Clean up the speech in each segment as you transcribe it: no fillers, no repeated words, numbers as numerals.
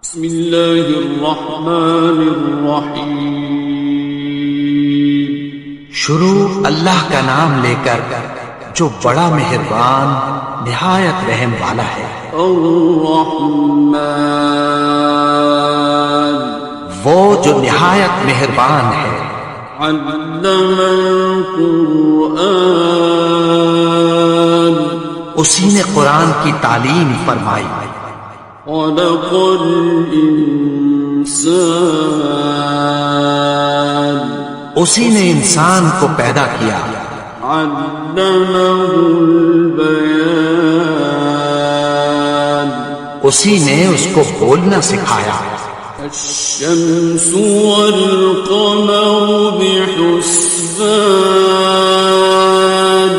بسم اللہ الرحمن الرحیم۔ شروع اللہ کا نام لے کر جو بڑا مہربان نہایت رحم والا ہے۔ الرحمن، وہ جو نہایت مہربان ہے۔ علم القرآن، اسی نے قرآن کی تعلیم فرمائی۔ خلق الانسان، اسی نے انسان کو پیدا کیا۔ علمہ البیان، اسی نے اس کو بولنا سکھایا۔ الشمس والقمر بحسبان،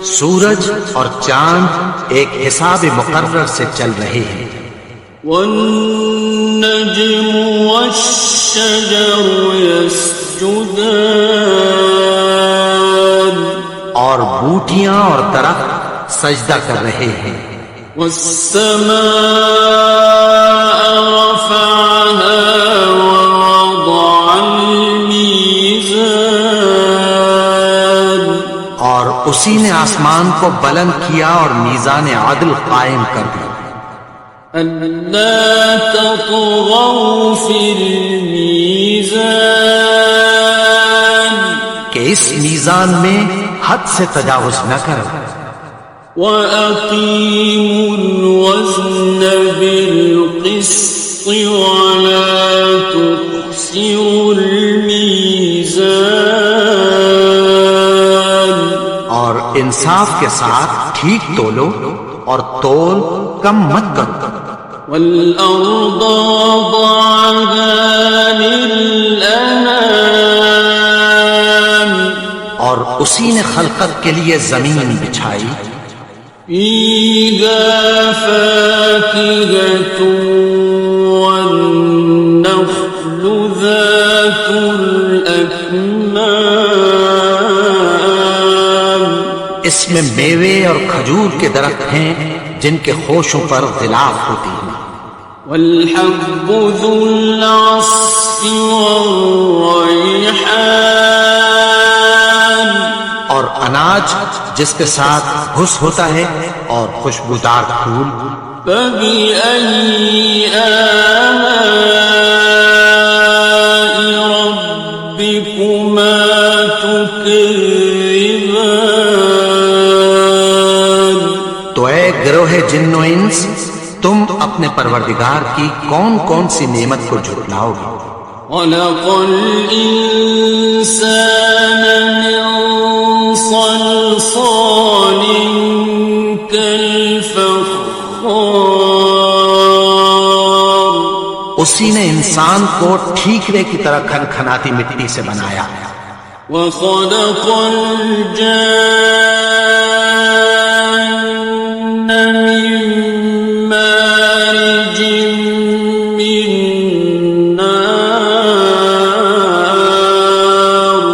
سورج اور چاند ایک حساب مقرر سے چل رہے ہیں۔ والنجم والشجر يسجدان، اور بوٹیاں اور درخت سجدہ کر رہے ہیں۔ والسماء رفعها ووضع الميزان، اور اسی نے آسمان کو بلند کیا اور میزان عدل قائم کر دیا۔ أَلَّا تَطْغَوْا فِي الْمِيزَانِ، کہ اس میزان میں حد سے تجاوز نہ کرو۔ وَأَقِيمُوا الْوَزْنَ بِالْقِسْطِ وَلَا تُخْسِرُوا الْمِيزَانَ، اور انصاف کے ساتھ ٹھیک تولو اور تول کم مت کرو۔ وَالْأَرْضَ وَضَعَهَا لِلْأَنَامِ، اور اسی نے خلقت کے لیے زمین بچھائی۔ فِيهَا فَاكِهَةٌ وَالنَّخْلُ ذَاتُ الْأَكْمَامِ، اس میں میوے اور کھجور کے درخت ہیں جن کے خوشوں پر غلاف ہوتی ہیں۔ وَالْحَبُّ ذُو الْعَصْفِ وَالرَّيْحَانِ، اور اناج جس کے ساتھ گھس ہوتا ہے اور خوشبودار پھول۔ فَبِأَيِّ آلَاءِ رَبِّكُمَا تُكَذِّبَانِ، تو اے گروہ جن و انس، تم اپنے پروردگار کی کون کون سی نعمت کو جھٹلاؤ گے؟ خَلَقَ الْإِنسَانَ مِنْ صَلْصَالٍ كَالْفَخَّارِ، اسی نے انسان کو ٹھیکرے کی طرح کھنکھناتی مٹی سے بنایا۔ وَخَلَقَ الْجَانَّ مِن مَّارِجٍ مِّن نَّارٍ،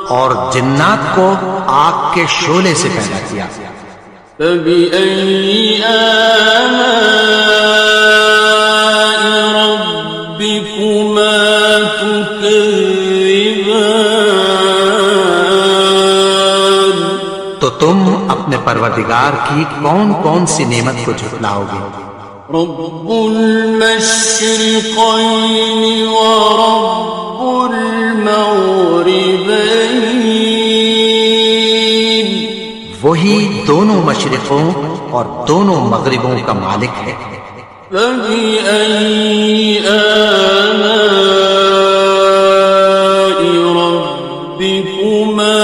اور جنات کو آگ کے شعلے سے پیدا کیا۔ فَبِأَيِّ آلَاءِ رَبِّكُمَا تُكَذِّبَانِ، تو تم اپنے پروردگار کی کون کون سی نعمت کو جھٹلاؤ گے؟ رب المشرقين ورب المغربين، وہی دونوں مشرقوں اور دونوں مغربوں کا مالک ہے۔ فبأي آلاء ربكما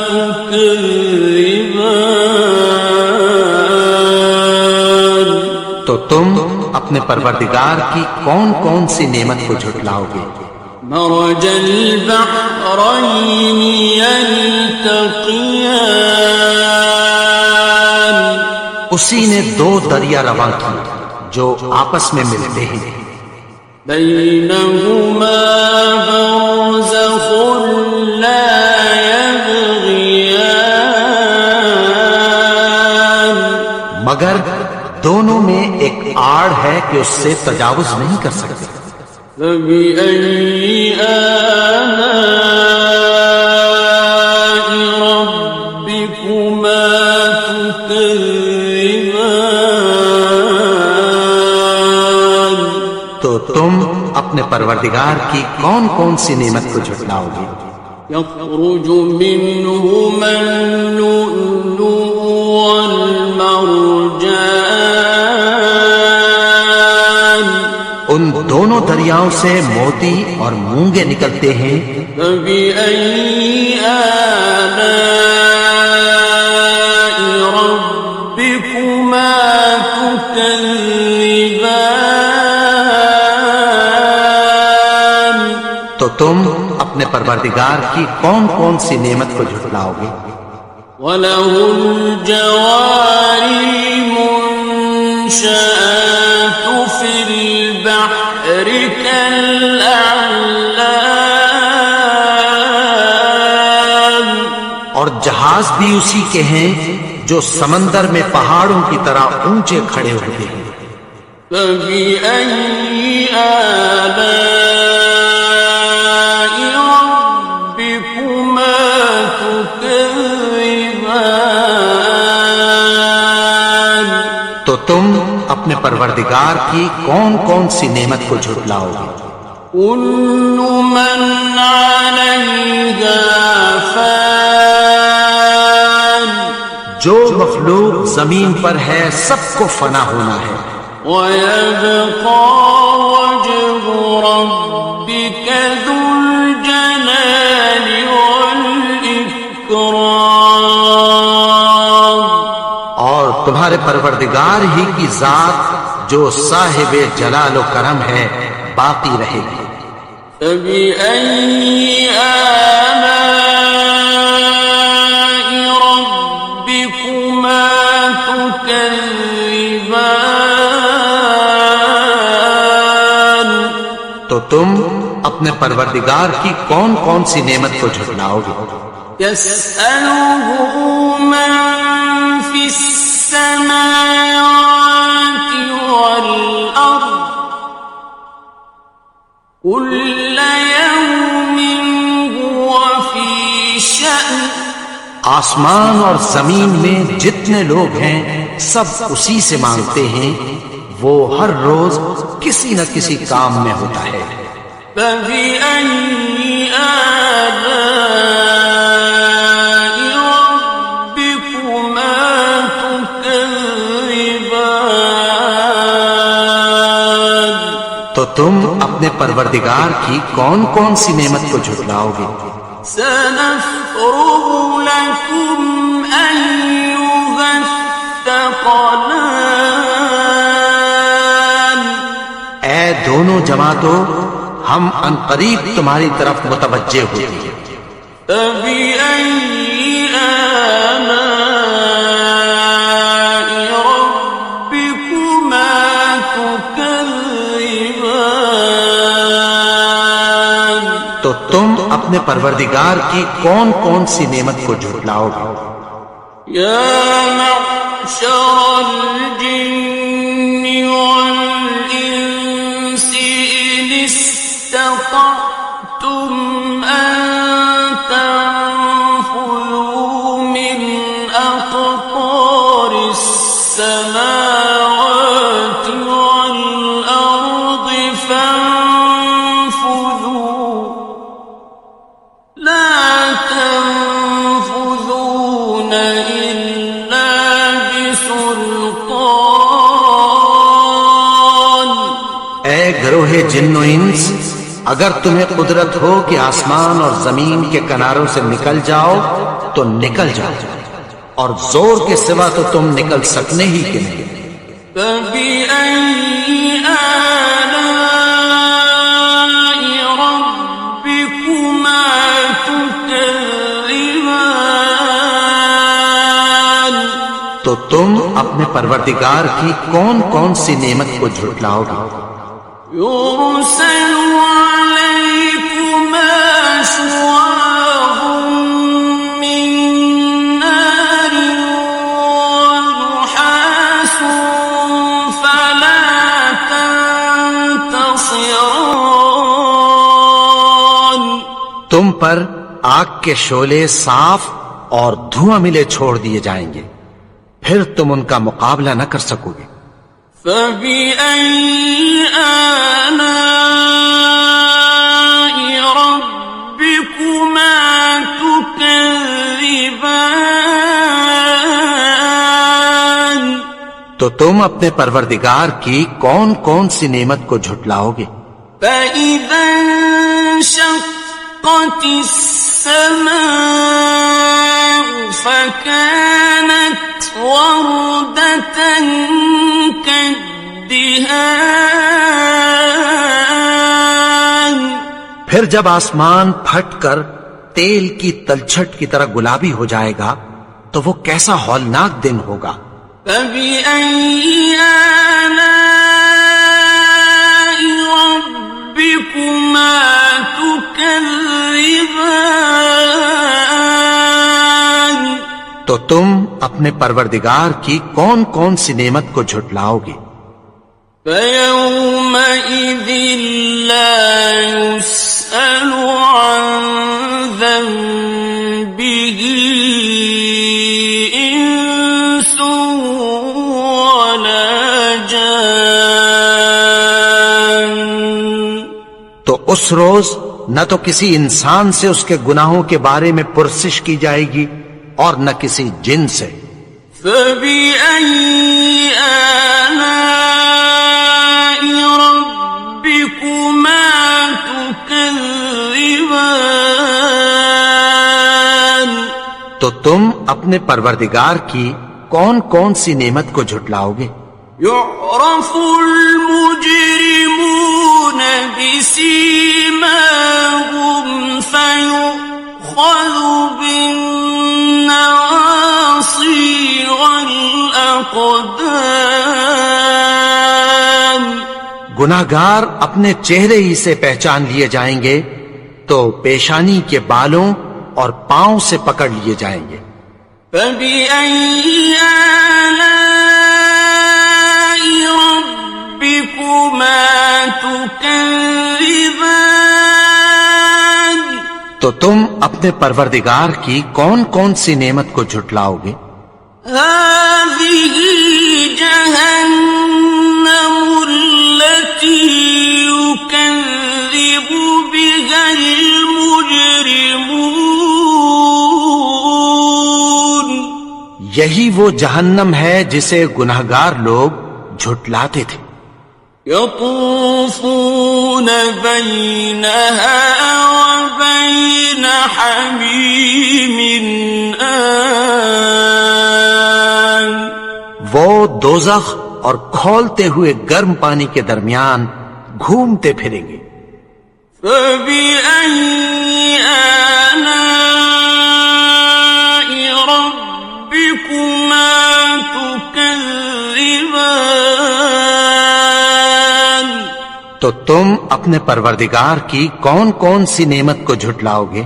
تكذبان، تو تم اپنے پروردگار کی کون کون سی نعمت کو جھٹلاؤ گے؟ مرج البحرين يلتقيان، اسی نے دو دریا رواں کی جو آپس میں ملتے ہیں۔ بينهما برزخ لا يبغيان، مگر دونوں میں ایک آڑ ہے کہ اس سے تجاوز نہیں کر سکتے۔ فبأي آلاء ربكما تكذبان؟ تو تم اپنے پروردگار کی کون کون سی نعمت کو جھٹلاؤ گے؟ يخرج منهما اللؤلؤ والمرجان ان دونوں دریاؤں سے موتی اور مونگے نکلتے ہیں۔ فبأي آلاء ربكما تكذبان؟ تو تم اپنے پروردگار کی کون کون سی نعمت کو جھٹلاؤ گے؟ وَلَهُ الْجَوَارِ الْمُنشَآتُ فِي الْبَحْرِ كَالْأَعْلَامِ؟ اور جہاز بھی اسی کے ہیں جو سمندر میں پہاڑوں کی طرح اونچے کھڑے ہوتے ہیں۔ فَبِأَيِّ آلَاءِ رَبِّكُمَا تُكَذِّبَانِ؟ تو تم اپنے پروردگار کی کون کون سی نعمت کو جھٹلاؤ گے؟ كُلُّ مَنْ عَلَيْهَا فَانٍ، جو مخلوق زمین پر ہے سب کو فنا ہونا ہے۔ وَيَبْقَى وَجْهُ رَبِّكَ ذُو الْجَلَالِ وَالْإِكْرَامِ، اور تمہارے پروردگار ہی کی ذات جو صاحب جلال و کرم ہے باقی رہے گی۔ فَبِأَيِّ آلَاءِ رَبِّكُمَا تُكَذِّبَانِ؟ تو تم اپنے پروردگار کی کون کون سی نعمت کو جھٹلاؤ گے؟ يَسْأَلُهُ مَن فِي السَّمَاوَاتِ وَالْأَرْضِ كُلَّ يَوْمٍ هُوَ فِي شَأْنٍ۔ آسمان اور زمین میں جتنے لوگ ہیں سب اسی سے مانگتے ہیں، وہ ہر روز کسی نہ کسی کام میں ہوتا ہے۔ فَبِأَيِّ آلَاءِ رَبِّكُمَا تُكَذِّبَانِ؟ تو تم اپنے پروردگار کی کون کون سی نعمت کو جھٹلاؤ گے؟ سَنَفْرُغُ لَكُمْ أَيُّهَ الثَّقَلَانِ؟ اے دونوں جماعتوں، ہم عنقریب تمہاری طرف متوجہ ہوتے ہیں۔ فَبِأَيِّ آلَاءِ رَبِّكُمَا تُكَذِّبَانِ؟ تو تم اپنے پروردگار کی کون کون سی نعمت کو جھٹلاؤ گے؟ يَا مَعْشَرَ الْجِنِّ وَالْإِنسِ إِنِ اسْتَطَعْتُمْ أَن تَنفُذُوا مِنْ أَقْطَارِ السَّمَاوَاتِ وَالْأَرْضِ فَانفُذُوا لَا تَنفُذُونَ إِلَّا بِسُلْطَانٍ۔ اے گروہ جن و انس، اگر تمہیں قدرت ہو کہ آسمان اور زمین کے کناروں سے نکل جاؤ تو نکل جاؤ، اور زور کے سوا تو تم نکل سکنے ہی کے نہیں۔ فَبِأَيِّ آلَاءِ رَبِّكُمَا تُكَذِّبَانِ؟ تو تم اپنے پروردگار کی کون کون سی نعمت کو جھٹلاؤ گے؟ يُرْسَلُ عَلَيْكُمَا شُوَاظٌ مِّن نَّارٍ وَنُحَاسٌ فَلَا تم پر آگ کے شعلے صاف اور دھواں ملے چھوڑ دیے جائیں گے، پھر تم ان کا مقابلہ نہ کر سکو گے۔ فَبِأَيِّ آلَاءِ رَبِّكُمَا تُكَذِّبَانِ؟ تو تم اپنے پروردگار کی کون کون سی نعمت کو جھٹلاؤ گے؟ فَإِذَا انشَقَّتِ السَّمَاءُ فَكَانَتْ وَرْدَةً كَالدِّهَانِ، پھر جب آسمان پھٹ کر تیل کی تلچھٹ کی طرح گلابی ہو جائے گا تو وہ کیسا ہولناک دن ہوگا۔ فَبِأَيِّ آلَاءِ رَبِّكُمَا تُكَذِّبَانِ؟ تو تم اپنے پروردگار کی کون کون سی نعمت کو جھٹلاؤ گے؟ فَيَوْمَئِذٍ لَا يُسْأَلُ عَنْ ذَنبِهِ إِنسٌ وَلَا جَانٌ۔ تو اس روز نہ تو کسی انسان سے اس کے گناہوں کے بارے میں پرسش کی جائے گی اور نہ کسی جن سے۔ فَبِأَيِّ آلَاءِ رَبِّكُمَا تُكَذِّبَانِ؟ تو تم اپنے پروردگار کی کون کون سی نعمت کو جھٹلاؤ گے؟ يُعْرَفُ الْمُجْرِمُونَ بِسِيمَاهُمْ فَيُؤْخَذُ بِالنَّوَاصِي وَالْأَقْدَامِ۔ گناہگار اپنے چہرے ہی سے پہچان لیے جائیں گے تو پیشانی کے بالوں اور پاؤں سے پکڑ لیے جائیں گے۔ فَبِأَيِّ آلَاءِ رَبِّكُمَا تُكَذِّبَانِ؟ تو تم اپنے پروردگار کی کون کون سی نعمت کو جھٹلاؤ گے؟ هَٰذِهِ جَهَنَّمُ الَّتِي يُكَذِّبُ بِهَا الْمُجْرِمُونَ۔ یہی وہ جہنم ہے جسے گناہگار لوگ جھٹلاتے تھے۔ يَطُوفُونَ بَيْنَهَا وَبَيْنَ حَمِيمٍ آنٍ۔ وہ دوزخ اور کھولتے ہوئے گرم پانی کے درمیان گھومتے پھریں گے۔ فَبِأَيِّ آلَاءِ رَبِّكُمَا تُكَذِّبَانِ؟ تو تم اپنے پروردگار کی کون کون سی نعمت کو جھٹلاؤ گے؟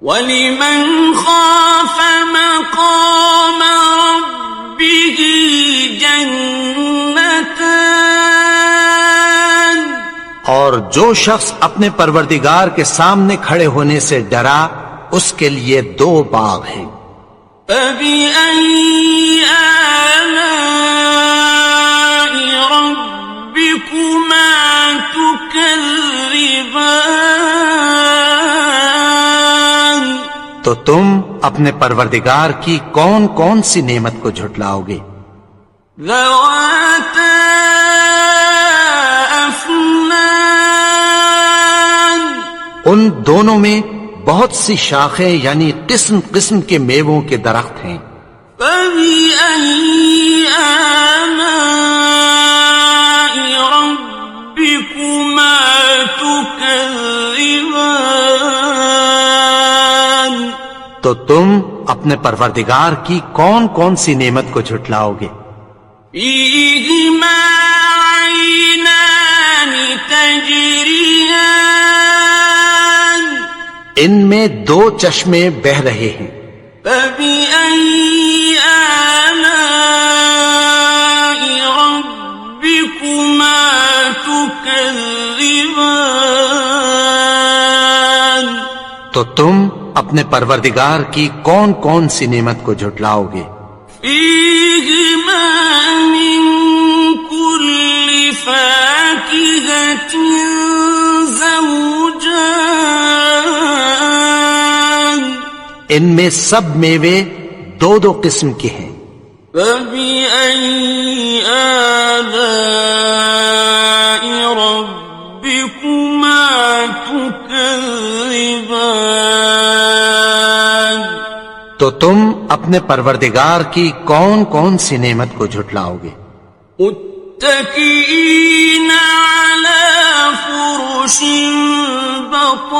وَلِمَنْ خَافَ مَقَامَ رَبِّهِ جَنَّتَانِ؟ اور جو شخص اپنے پروردگار کے سامنے کھڑے ہونے سے ڈرا اس کے لیے 2 باغ ہیں۔ فَبِأَيِّ آلَاءِ رَبِّكُمَا تُكَذِّبَانِ؟ تو تم اپنے پروردگار کی کون کون سی نعمت کو جھٹلاؤ گے؟ ذَوَاتَا أَفْنَانٍ؟ ان دونوں میں بہت سی شاخیں یعنی قسم قسم کے میووں کے درخت ہیں۔ فَبِأَيِّ آلَاءِ رَبِّكُمَا تُكَذِّبَانِ؟ تو تم اپنے پروردگار کی کون کون سی نعمت کو جھٹلاؤ گے؟ فِيهِمَا عَيْنَانِ تَجْرِيَانِ؟ ان میں 2 چشمے بہ رہے ہیں۔ فَبِأَيِّ آلَاءِ رَبِّكُمَا تُكَذِّبَانِ؟ تو تم اپنے پروردگار کی کون کون سی نعمت کو جھٹلاؤ گے؟ فیہما من کل فاکہۃ زوجان، ان میں سب میوے دو دو قسم کے ہیں۔ فبأي آلاء ربكما تكذبان، تو تم اپنے پروردگار کی کون کون سی نعمت کو جھٹلاؤ گے؟ متكئين على فرش بطائنها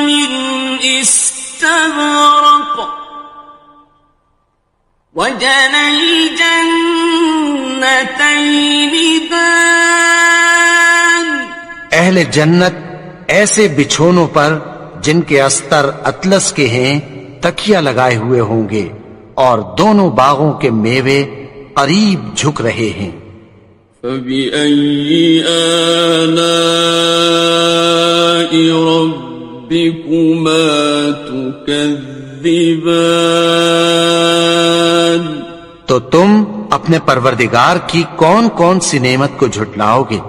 من استبرق، وجنى الجنتين دان، اہل جنت ایسے بچھونوں پر جن کے استر اطلس کے ہیں تکیہ لگائے ہوئے ہوں گے، اور دونوں باغوں کے میوے قریب جھک رہے ہیں۔ فبأي آلاء ربكما تكذبان، تو تم اپنے پروردگار کی کون کون سی نعمت کو جھٹلاؤ گے؟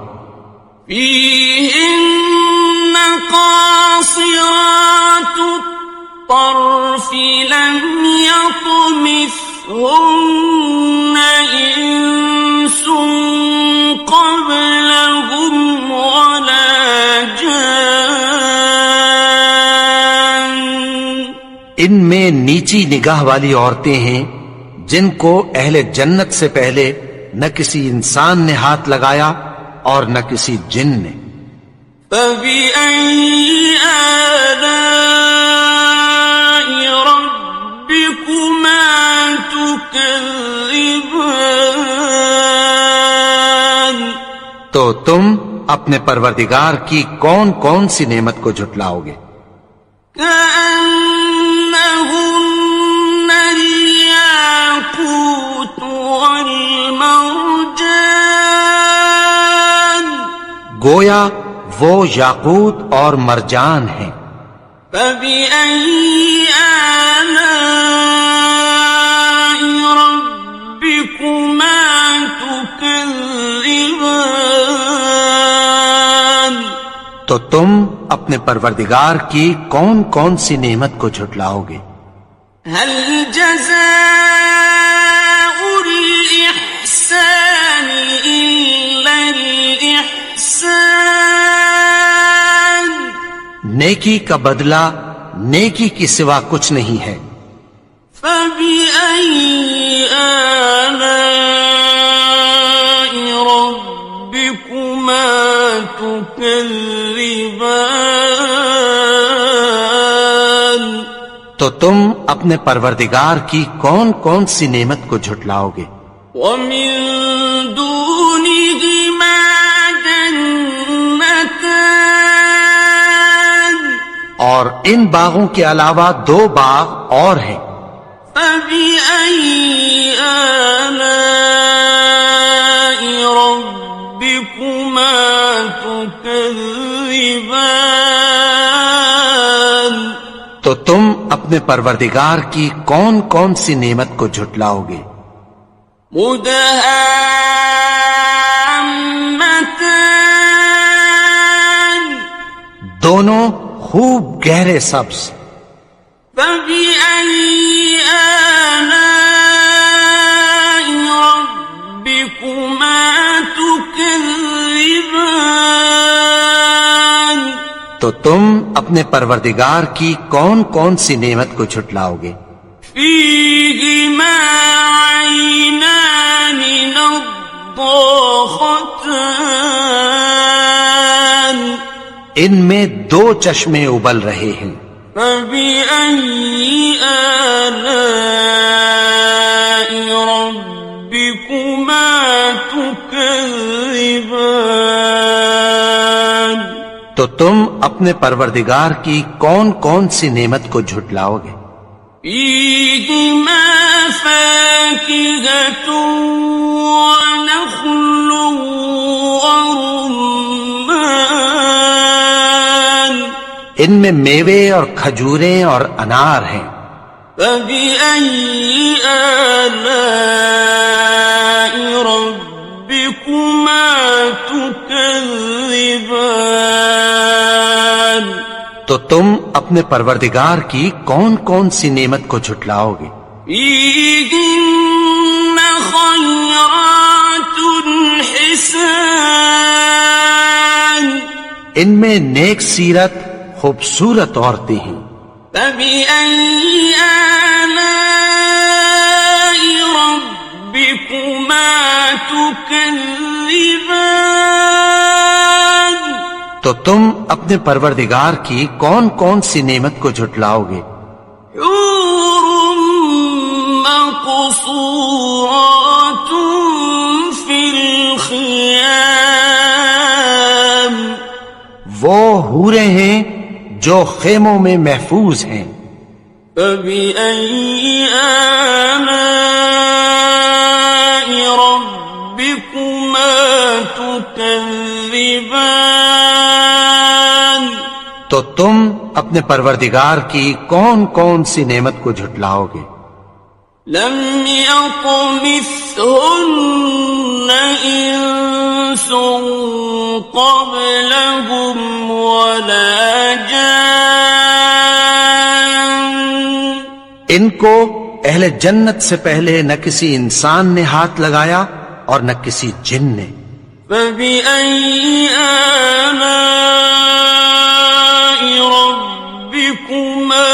فيهن قاصرات الطرف لم يطمثهن إنس قبلهم ولا جان، ان میں نیچی نگاہ والی عورتیں ہیں جن کو اہل جنت سے پہلے نہ کسی انسان نے ہاتھ لگایا اور نہ کسی جن نے۔ فبأي آلاء ربكما تكذبان، تو تم اپنے پروردگار کی کون کون سی نعمت کو جھٹلاؤ گے؟ كأنهن الياقوت والمرجان، گویا وہ یاقوت اور مرجان ہیں۔ فبأي آلاء ربكما تكذبان، تو تم اپنے پروردگار کی کون کون سی نعمت کو جھٹلاؤ گے؟ هل جزاء الإحسان إلا الإحسان، نیکی کا بدلہ نیکی کی سوا کچھ نہیں ہے۔ فبأي آلاء ربكما تكذبان، تو تم اپنے پروردگار کی کون کون سی نعمت کو جھٹلاؤ گے؟ ومن دونهما جنتان، اور ان باغوں کے علاوہ دو باغ اور ہیں۔ فبأي آلاء ربكما تكذبان، تو تم اپنے پروردگار کی کون کون سی نعمت کو جھٹلاؤ گے؟ مدهامتان، دونوں خوب گہرے سبز۔ فبأي آلاء ربكما تكذبان، تو تم اپنے پروردگار کی کون کون سی نعمت کو جھٹلاؤ گے؟ فيهما عينان نضاختان، ان میں دو چشمے ابل رہے ہیں۔ فبأي آلاء ربكما تكذبان، تو تم اپنے پروردگار کی کون کون سی نعمت کو جھٹلاؤ گے؟ فيهما فاكهة ونخل ورمان، ان میں میوے اور کھجوریں اور انار ہیں۔ فبأي آلاء ربكما تكذبان؟ تو تم اپنے پروردگار کی کون کون سی نعمت کو جھٹلاؤ گے؟ فيهن خيرات حسان، ان میں نیک سیرت خوبصورت عورتیں ہیں۔ فبأي آلاء ربكما تكذبان؟ تو تم اپنے پروردگار کی کون کون سی نعمت کو جھٹلاؤ گے؟ حور مقصورات في الخيام، وہ حوریں ہیں جو خیموں میں محفوظ ہیں۔ فبأي آلاء ربكما تكذبان؟ تو تم اپنے پروردگار کی کون کون سی نعمت کو جھٹلاؤ گے؟ لم يطمثهن إنس قبلهم ولا جان، ان کو اہل جنت سے پہلے نہ کسی انسان نے ہاتھ لگایا اور نہ کسی جن نے۔ فبأي آلاء ربكما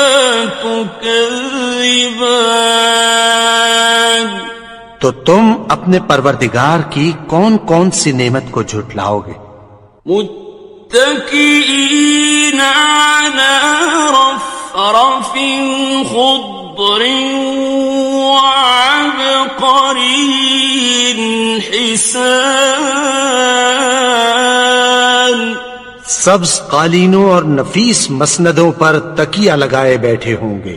تكذبان؟ تو تم اپنے پروردگار کی کون کون سی نعمت کو جھٹلاؤ گے؟ متكئين على رفرف خضر وعبقري حسان، سبز قالینوں اور نفیس مسندوں پر تکیہ لگائے بیٹھے ہوں گے۔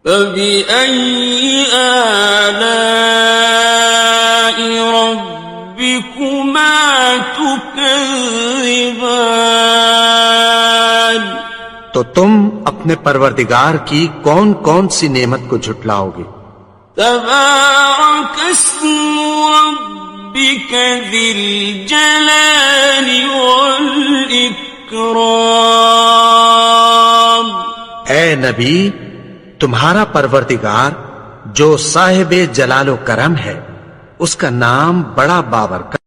فبأي آلاء ربكما تكذبان؟ تو تم اپنے پروردگار کی کون کون سی نعمت کو جھٹلاؤ گے؟ تبارك اسم ربك ذي الجلال والإكرام۔ اے نبی، تمہارا پروردگار جو صاحب جلال و کرم ہے، اس کا نام بڑا بابرکت